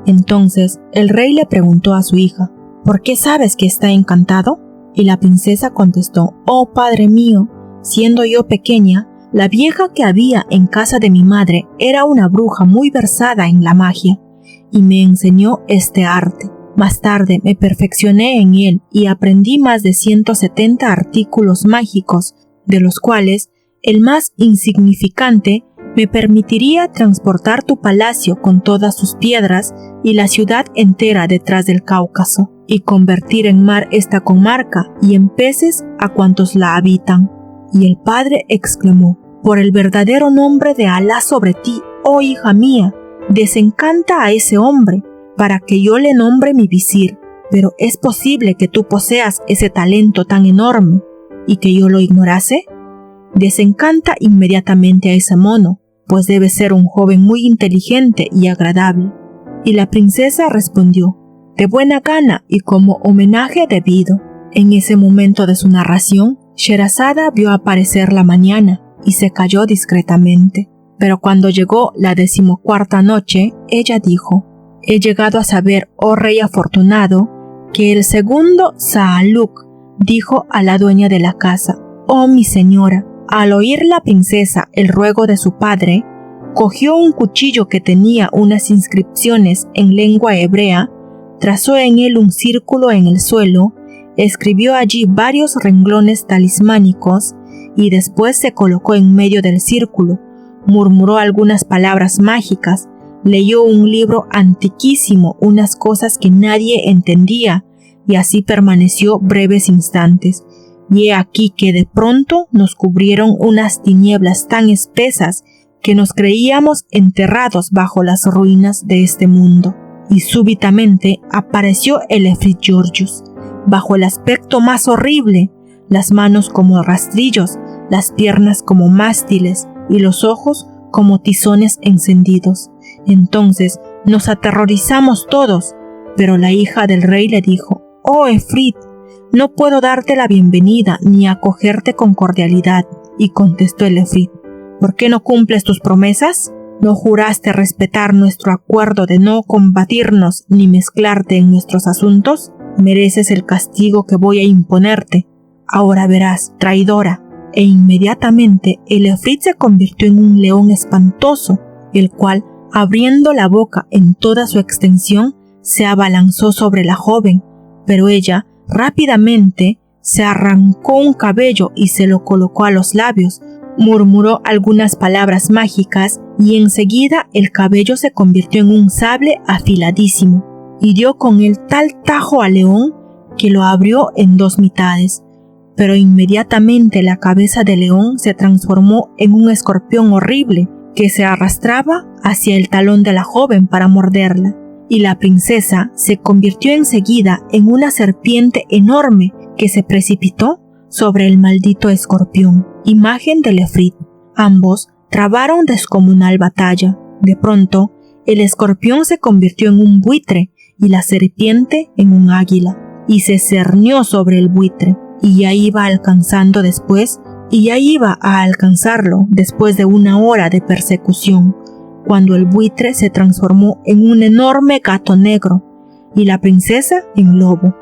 Entonces el rey le preguntó a su hija: «¿Por qué sabes que está encantado?». Y la princesa contestó: «Oh padre mío, siendo yo pequeña, la vieja que había en casa de mi madre era una bruja muy versada en la magia, y me enseñó este arte. Más tarde me perfeccioné en él y aprendí más de 170 artículos mágicos, de los cuales el más insignificante me permitiría transportar tu palacio con todas sus piedras y la ciudad entera detrás del Cáucaso, y convertir en mar esta comarca y en peces a cuantos la habitan». Y el padre exclamó: «Por el verdadero nombre de Alá sobre ti, oh hija mía, desencanta a ese hombre, para que yo le nombre mi visir. Pero ¿es posible que tú poseas ese talento tan enorme y que yo lo ignorase? Desencanta inmediatamente a ese mono, pues debe ser un joven muy inteligente y agradable». Y la princesa respondió: «De buena gana y como homenaje debido». En ese momento de su narración, Sherazada vio aparecer la mañana y se calló discretamente. Pero cuando llegó la 14ª noche, ella dijo: «He llegado a saber, oh rey afortunado, que el segundo Saaluk dijo a la dueña de la casa: Oh mi señora». Al oír la princesa el ruego de su padre, cogió un cuchillo que tenía unas inscripciones en lengua hebrea, trazó en él un círculo en el suelo, escribió allí varios renglones talismánicos y después se colocó en medio del círculo, murmuró algunas palabras mágicas, leyó un libro antiquísimo, unas cosas que nadie entendía, y así permaneció breves instantes. Y he aquí que de pronto nos cubrieron unas tinieblas tan espesas que nos creíamos enterrados bajo las ruinas de este mundo. Y súbitamente apareció el efrit Georgius, bajo el aspecto más horrible, las manos como rastrillos, las piernas como mástiles y los ojos como tizones encendidos. Entonces nos aterrorizamos todos, pero la hija del rey le dijo: «Oh efrit, no puedo darte la bienvenida ni acogerte con cordialidad». Y contestó el efrit: «¿Por qué no cumples tus promesas? ¿No juraste respetar nuestro acuerdo de no combatirnos ni mezclarte en nuestros asuntos? Mereces el castigo que voy a imponerte. Ahora verás, traidora». E inmediatamente el efrit se convirtió en un león espantoso, el cual, abriendo la boca en toda su extensión, se abalanzó sobre la joven, pero ella rápidamente se arrancó un cabello y se lo colocó a los labios, murmuró algunas palabras mágicas y enseguida el cabello se convirtió en un sable afiladísimo y dio con él tal tajo al león que lo abrió en dos mitades. Pero inmediatamente la cabeza del león se transformó en un escorpión horrible que se arrastraba hacia el talón de la joven para morderla, y la princesa se convirtió enseguida en una serpiente enorme que se precipitó sobre el maldito escorpión, imagen del efrit. Ambos trabaron descomunal batalla. De pronto, el escorpión se convirtió en un buitre y la serpiente en un águila, y se cernió sobre el buitre, y ya iba a alcanzarlo después de una hora de persecución, cuando el buitre se transformó en un enorme gato negro y la princesa en lobo.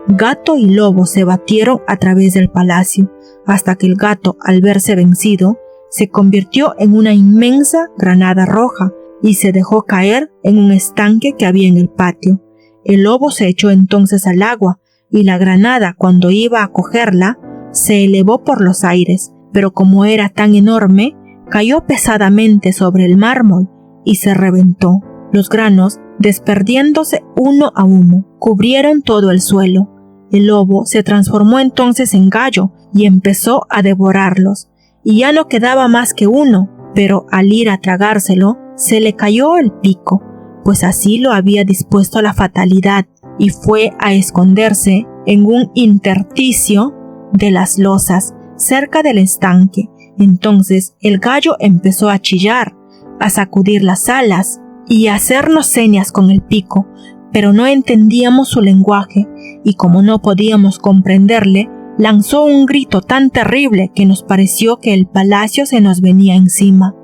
Gato y lobo se batieron a través del palacio, hasta que el gato, al verse vencido, se convirtió en una inmensa granada roja y se dejó caer en un estanque que había en el patio. El lobo se echó entonces al agua, y la granada, cuando iba a cogerla, se elevó por los aires, pero como era tan enorme, cayó pesadamente sobre el mármol y se reventó. Los granos, desperdiéndose uno a uno, cubrieron todo el suelo. El lobo se transformó entonces en gallo y empezó a devorarlos, y ya no quedaba más que uno, pero al ir a tragárselo, se le cayó el pico, pues así lo había dispuesto la fatalidad, y fue a esconderse en un intersticio de las losas, cerca del estanque. Entonces el gallo empezó a chillar, a sacudir las alas y a hacernos señas con el pico, pero no entendíamos su lenguaje, y como no podíamos comprenderle, lanzó un grito tan terrible que nos pareció que el palacio se nos venía encima.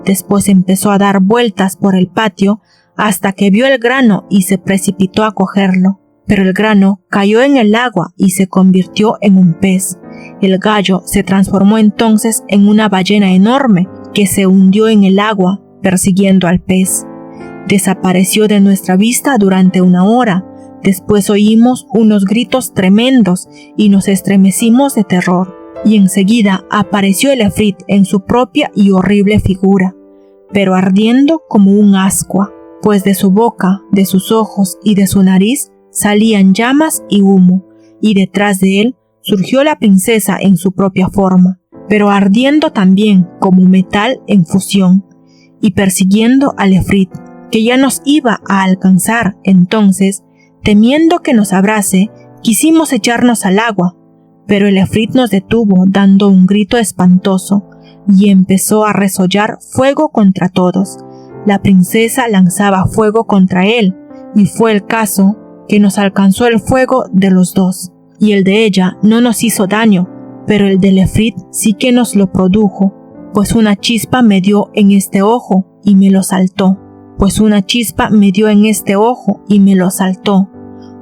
Después empezó a dar vueltas por el patio hasta que vio el grano y se precipitó a cogerlo. Pero el grano cayó en el agua y se convirtió en un pez. El gallo se transformó entonces en una ballena enorme que se hundió en el agua persiguiendo al pez. Desapareció de nuestra vista durante una hora. Después oímos unos gritos tremendos y nos estremecimos de terror. Y enseguida apareció el efrit en su propia y horrible figura, pero ardiendo como un ascua, pues de su boca, de sus ojos y de su nariz salían llamas y humo, y detrás de él surgió la princesa en su propia forma, pero ardiendo también como metal en fusión, y persiguiendo al efrit, que ya nos iba a alcanzar. Entonces, temiendo que nos abrase, quisimos echarnos al agua, pero el efrit nos detuvo dando un grito espantoso y empezó a resollar fuego contra todos. La princesa lanzaba fuego contra él, y fue el caso que nos alcanzó el fuego de los dos, y el de ella no nos hizo daño, pero el del efrit sí que nos lo produjo, pues una chispa me dio en este ojo y me lo saltó,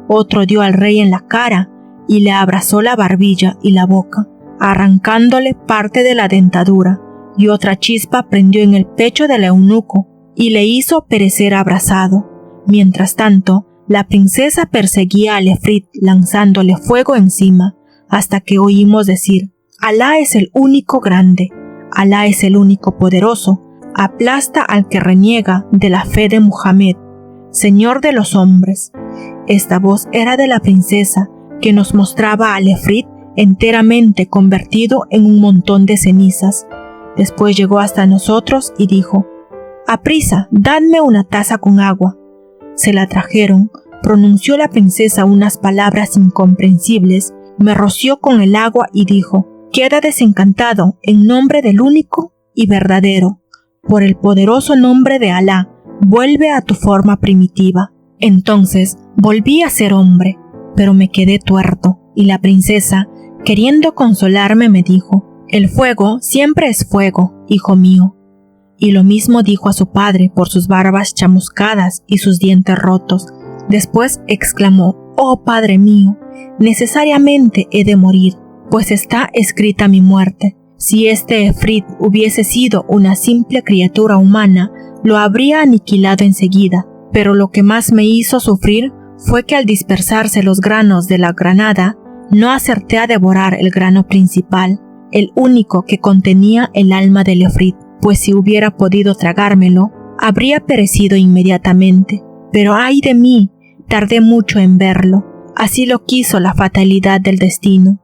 Otro dio al rey en la cara y le abrazó la barbilla y la boca, arrancándole parte de la dentadura, y otra chispa prendió en el pecho del eunuco y le hizo perecer abrasado. Mientras tanto, la princesa perseguía al efrit lanzándole fuego encima, hasta que oímos decir: Alá es el único grande, Alá es el único poderoso, aplasta al que reniega de la fe de Muhammad, Señor de los hombres. Esta voz era de la princesa, que nos mostraba al efrit enteramente convertido en un montón de cenizas. Después llegó hasta nosotros y dijo: «Aprisa, dadme una taza con agua». Se la trajeron, pronunció la princesa unas palabras incomprensibles, me roció con el agua y dijo: «Queda desencantado en nombre del único y verdadero. Por el poderoso nombre de Alá, vuelve a tu forma primitiva». Entonces volví a ser hombre, pero me quedé tuerto, y la princesa, queriendo consolarme, me dijo: «El fuego siempre es fuego, hijo mío». Y lo mismo dijo a su padre por sus barbas chamuscadas y sus dientes rotos. Después exclamó: «Oh padre mío, necesariamente he de morir, pues está escrita mi muerte. Si este efrit hubiese sido una simple criatura humana, lo habría aniquilado enseguida, pero lo que más me hizo sufrir fue que al dispersarse los granos de la granada, no acerté a devorar el grano principal, el único que contenía el alma del efrit, pues si hubiera podido tragármelo, habría perecido inmediatamente. Pero ay de mí, tardé mucho en verlo, así lo quiso la fatalidad del destino.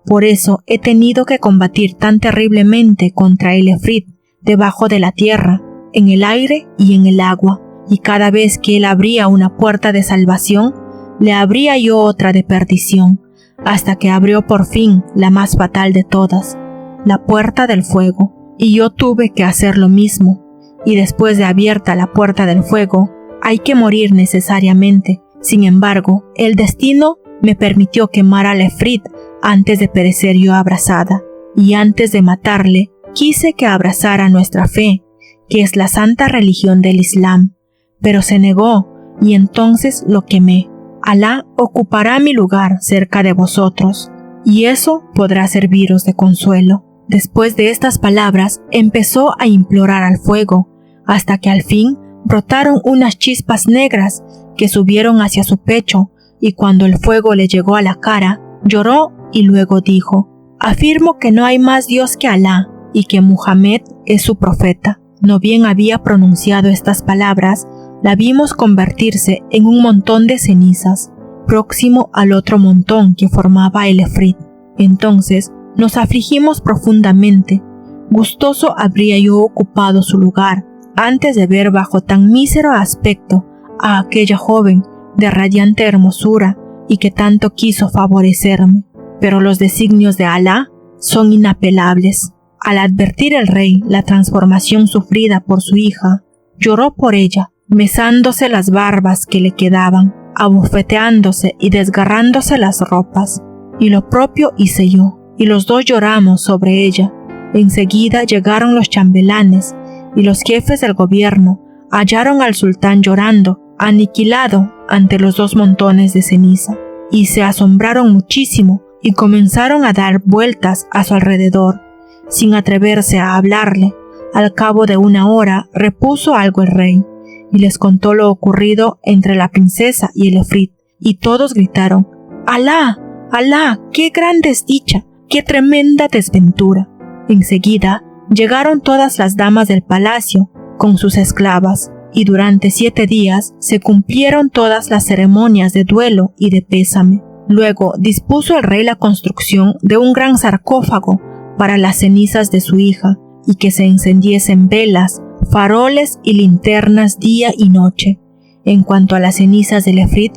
Por eso he tenido que combatir tan terriblemente contra el efrit debajo de la tierra, en el aire y en el agua, y cada vez que él abría una puerta de salvación, le abría yo otra de perdición, hasta que abrió por fin la más fatal de todas, la puerta del fuego, y yo tuve que hacer lo mismo, y después de abierta la puerta del fuego, hay que morir necesariamente. Sin embargo, el destino me permitió quemar al efrit antes de perecer yo abrasada, y antes de matarle, quise que abrazara nuestra fe, que es la santa religión del Islam, pero se negó, y entonces lo quemé. Alá ocupará mi lugar cerca de vosotros, y eso podrá serviros de consuelo. Después de estas palabras, empezó a implorar al fuego, hasta que al fin brotaron unas chispas negras que subieron hacia su pecho, y cuando el fuego le llegó a la cara, lloró y luego dijo: «Afirmo que no hay más Dios que Alá, y que Muhammad es su profeta». No bien había pronunciado estas palabras, la vimos convertirse en un montón de cenizas, próximo al otro montón que formaba el efrit. Entonces nos afligimos profundamente. Gustoso habría yo ocupado su lugar antes de ver bajo tan mísero aspecto a aquella joven de radiante hermosura y que tanto quiso favorecerme. Pero los designios de Alá son inapelables. Al advertir el rey la transformación sufrida por su hija, lloró por ella, mesándose las barbas que le quedaban, abofeteándose y desgarrándose las ropas. Y lo propio hice yo, y los dos lloramos sobre ella. Enseguida llegaron los chambelanes, y los jefes del gobierno hallaron al sultán llorando, aniquilado ante los dos montones de ceniza, y se asombraron muchísimo y comenzaron a dar vueltas a su alrededor, sin atreverse a hablarle. Al cabo de una hora repuso algo el rey, y les contó lo ocurrido entre la princesa y el efrit, y todos gritaron: «¡Alá! ¡Alá! ¡Qué gran desdicha! ¡Qué tremenda desventura!». Enseguida llegaron todas las damas del palacio con sus esclavas, y durante 7 días se cumplieron todas las ceremonias de duelo y de pésame. Luego dispuso el rey la construcción de un gran sarcófago para las cenizas de su hija, y que se encendiesen velas, faroles y linternas día y noche. En cuanto a las cenizas del efrit,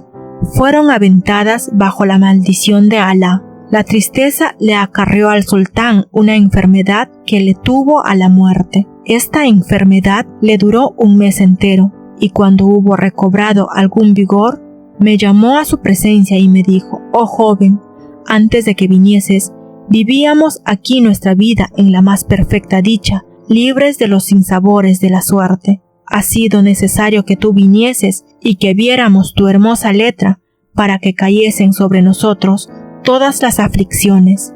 fueron aventadas bajo la maldición de Alá. La tristeza le acarreó al sultán una enfermedad que le tuvo a la muerte. Esta enfermedad le duró 1 mes entero, y cuando hubo recobrado algún vigor, me llamó a su presencia y me dijo: «Oh joven, antes de que vinieses, vivíamos aquí nuestra vida en la más perfecta dicha, libres de los sinsabores de la suerte. Ha sido necesario que tú vinieses y que viéramos tu hermosa letra para que cayesen sobre nosotros todas las aflicciones.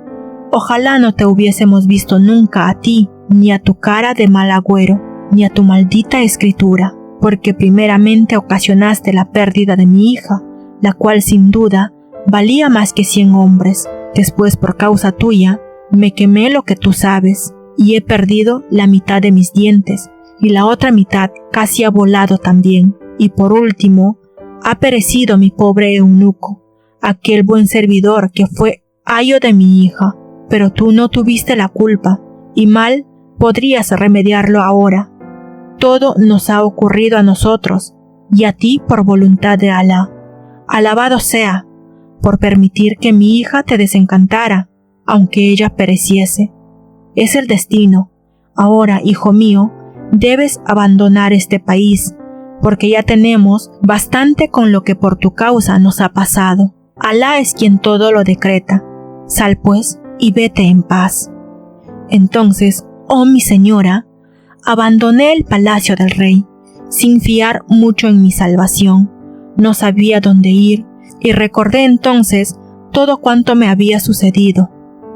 Ojalá no te hubiésemos visto nunca a ti, ni a tu cara de mal agüero, ni a tu maldita escritura, porque primeramente ocasionaste la pérdida de mi hija, la cual sin duda valía más que 100 hombres. Después, por causa tuya, me quemé lo que tú sabes, y he perdido la mitad de mis dientes, y la otra mitad casi ha volado también. Y por último, ha perecido mi pobre eunuco, aquel buen servidor que fue ayo de mi hija, pero tú no tuviste la culpa, y mal podrías remediarlo ahora. Todo nos ha ocurrido a nosotros, y a ti por voluntad de Alá. Alabado sea, por permitir que mi hija te desencantara, aunque ella pereciese. Es el destino. Ahora, hijo mío, debes abandonar este país, porque ya tenemos bastante con lo que por tu causa nos ha pasado. Alá es quien todo lo decreta. Sal pues y vete en paz». Entonces, oh mi señora, abandoné el palacio del rey, sin fiar mucho en mi salvación. No sabía dónde ir, y recordé entonces todo cuanto me había sucedido,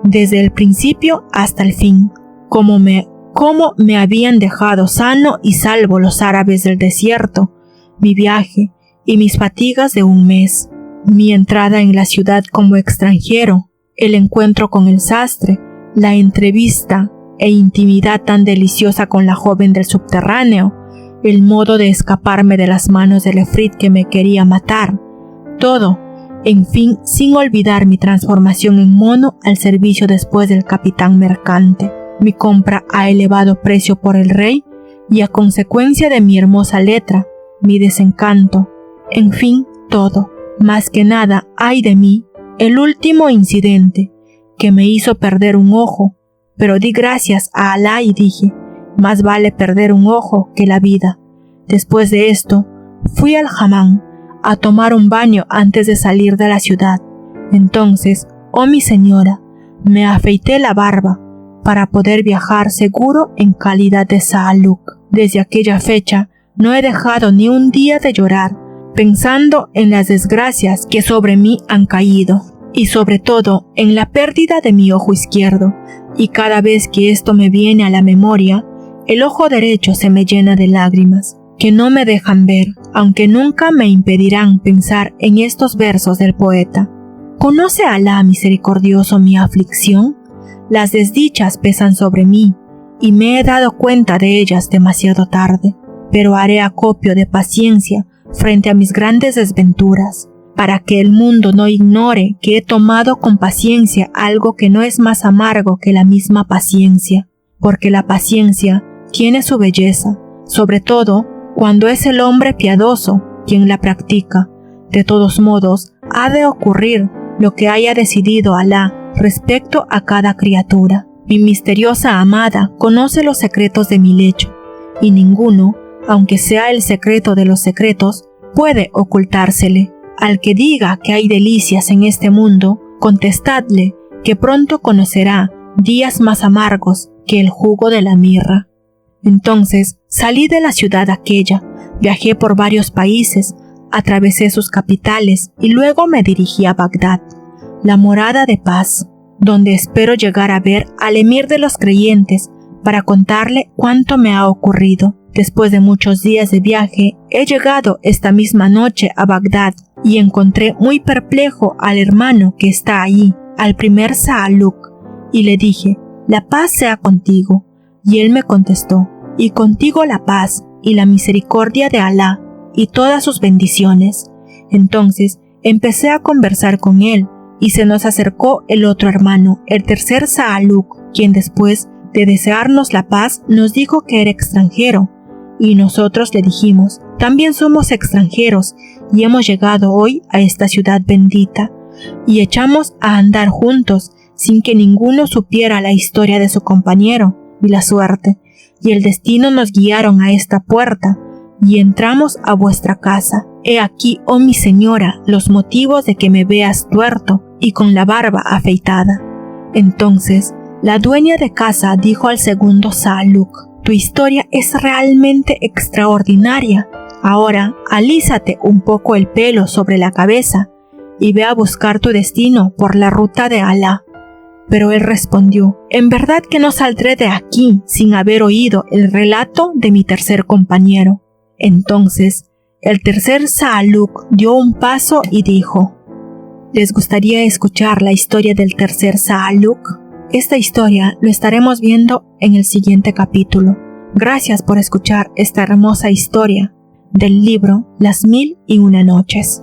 desde el principio hasta el fin, cómo me habían dejado sano y salvo los árabes del desierto, mi viaje y mis fatigas de 1 mes, mi entrada en la ciudad como extranjero, el encuentro con el sastre, la entrevista e intimidad tan deliciosa con la joven del subterráneo, el modo de escaparme de las manos del efrit que me quería matar, todo, en fin, sin olvidar mi transformación en mono al servicio después del capitán mercante, mi compra a elevado precio por el rey y a consecuencia de mi hermosa letra, mi desencanto, en fin, todo. Más que nada, ay de mí, el último incidente, que me hizo perder un ojo, pero di gracias a Alá y dije: más vale perder un ojo que la vida. Después de esto, fui al hammam a tomar un baño antes de salir de la ciudad. Entonces, oh mi señora, me afeité la barba para poder viajar seguro en calidad de Sa'aluk. Desde aquella fecha no he dejado ni un día de llorar, pensando en las desgracias que sobre mí han caído, y sobre todo en la pérdida de mi ojo izquierdo, y cada vez que esto me viene a la memoria, el ojo derecho se me llena de lágrimas, que no me dejan ver, aunque nunca me impedirán pensar en estos versos del poeta. ¿Conoce Alá misericordioso mi aflicción? Las desdichas pesan sobre mí, y me he dado cuenta de ellas demasiado tarde, pero haré acopio de paciencia frente a mis grandes desventuras, para que el mundo no ignore que he tomado con paciencia algo que no es más amargo que la misma paciencia, porque la paciencia tiene su belleza, sobre todo cuando es el hombre piadoso quien la practica. De todos modos, ha de ocurrir lo que haya decidido Alá respecto a cada criatura. Mi misteriosa amada conoce los secretos de mi lecho, y ninguno, aunque sea el secreto de los secretos, puede ocultársele. Al que diga que hay delicias en este mundo, contestadle que pronto conocerá días más amargos que el jugo de la mirra. Entonces salí de la ciudad aquella, viajé por varios países, atravesé sus capitales y luego me dirigí a Bagdad, la morada de paz, donde espero llegar a ver al emir de los creyentes para contarle cuánto me ha ocurrido. Después de muchos días de viaje, he llegado esta misma noche a Bagdad y encontré muy perplejo al hermano que está allí, al primer Sa'aluk, y le dije: «La paz sea contigo». Y él me contestó: «Y contigo la paz y la misericordia de Alá y todas sus bendiciones». Entonces empecé a conversar con él, y se nos acercó el otro hermano, el tercer Sa'aluk, quien después de desearnos la paz nos dijo que era extranjero, y nosotros le dijimos: «También somos extranjeros y hemos llegado hoy a esta ciudad bendita», y echamos a andar juntos sin que ninguno supiera la historia de su compañero, y la suerte y el destino nos guiaron a esta puerta, y entramos a vuestra casa. He aquí, oh mi señora, los motivos de que me veas tuerto y con la barba afeitada». Entonces la dueña de casa dijo al segundo Sa'aluk: «Tu historia es realmente extraordinaria. Ahora alízate un poco el pelo sobre la cabeza y ve a buscar tu destino por la ruta de Alá». Pero él respondió: «En verdad que no saldré de aquí sin haber oído el relato de mi tercer compañero». Entonces el tercer Sa'aluk dio un paso y dijo: «¿Les gustaría escuchar la historia del tercer Sa'aluk? Esta historia lo estaremos viendo en el siguiente capítulo. Gracias por escuchar esta hermosa historia del libro Las 1001 noches».